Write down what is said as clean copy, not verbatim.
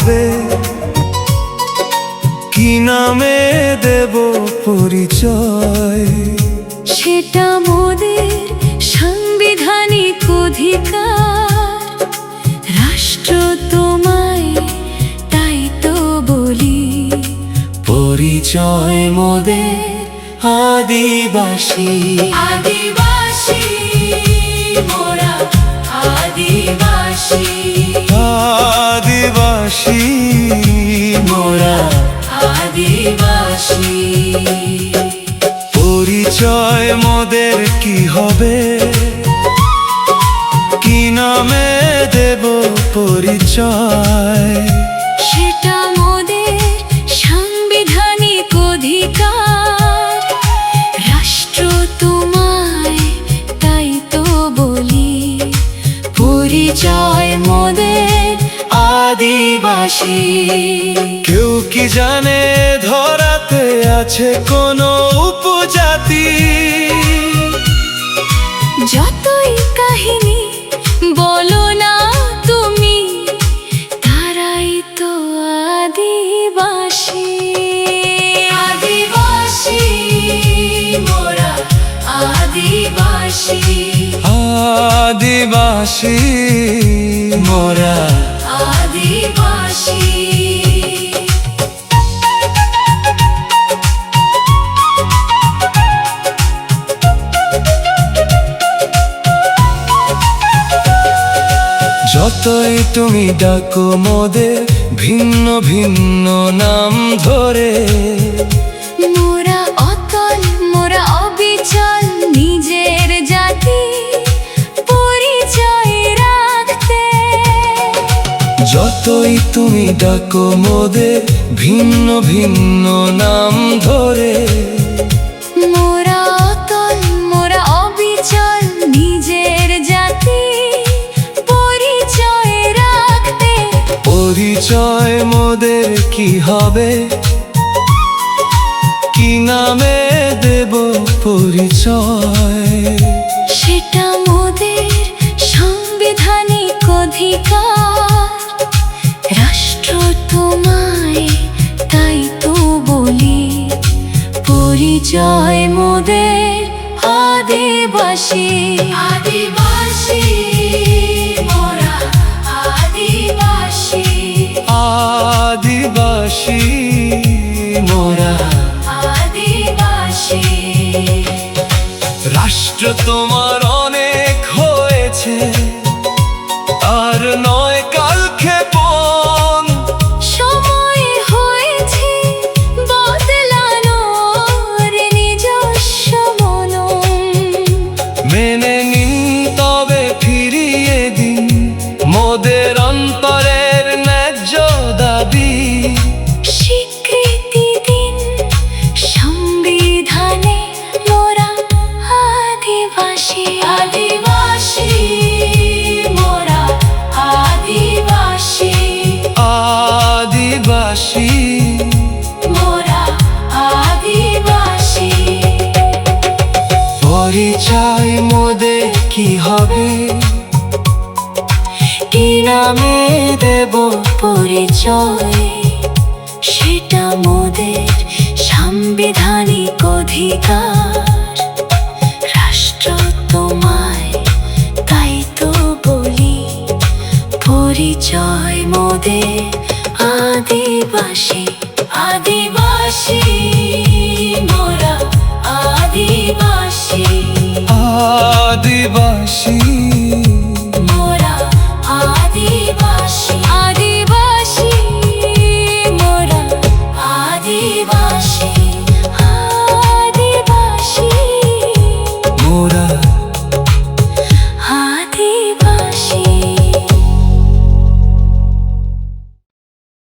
হবে, কি নামে দেব পরিচয়? সেটা মোদের সাংবিধানিক অধিকার। রাষ্ট্র তোমায় তাই তো বলি, পরিচয় মোদের আদিবাসী। আদিবাসী মোরা, আদিবাসী আদিবাসী মোরা, আদিবাসী। পরিচয় মোদের কি হবে, কি নামে দেব পরিচয়? সেটা মোদের সাংবিধানিক অধিকার। রাষ্ট্র তোমায় তাই তো বলি, পরিচয় মোদের আদিবাসী। কেউ কি জানে ধরাতে আছে কোনো উপজাতি? যতই কাহিনী বলো না তুমি, তারাই তো আদিবাসী। আদিবাসী মোরা, আদিবাসী আদিবাসী মোরা, আদিবাসী। যতই তুমি ডাকো মোদের ভিন্ন ভিন্ন নাম ধরে, মোরা অতল, মোরা অবিচল, নিজের জাতি পরিচয় রাখতে। যতই তুমি ডাকো মোদের ভিন্ন ভিন্ন নাম ধরে, মোরা অতল, মোরা অবিচল, নিজের জাতি পরিচয় রাখতে। পরিচয় মোদের কি হবে, কি নামে দেব পরিচয়? সেটা মোদের সাংবিধানিক অধিকার। রাষ্ট্র তোমায় তাই তো বলি, পরিচয় মোদের আদিবাসী। আদিবাসী মোরা, আদিবাসী আদিবাসী মোরা, আদিবাসী। রাষ্ট্র তোমার অনেক হয়েছে, আর নয় কালক্ষেপণ। সময় হয়েছে বদলানোর নিজস্ব মনন। মেনে নিন তবে ফিরিয়ে দিন মোদের অন্তরের ন্যায্য দাবি। স্বীকৃতি দিন সংবিধানে মোরা আদিবাসী। আদিবাসী মোরা, আদিবাসী আদিবাসী মোরা, আদিবাসী। পরিচয় মোদের কি হবে, কি নামে দেব পরিচয়? সেটা মোদের সাংবিধানিক অধিকার। রাষ্ট্র তোমায় তাই তো বলি, পরিচয় মোদের আদিবাসী। আদিবাসী মোরা, আদিবাসী আদিবাসী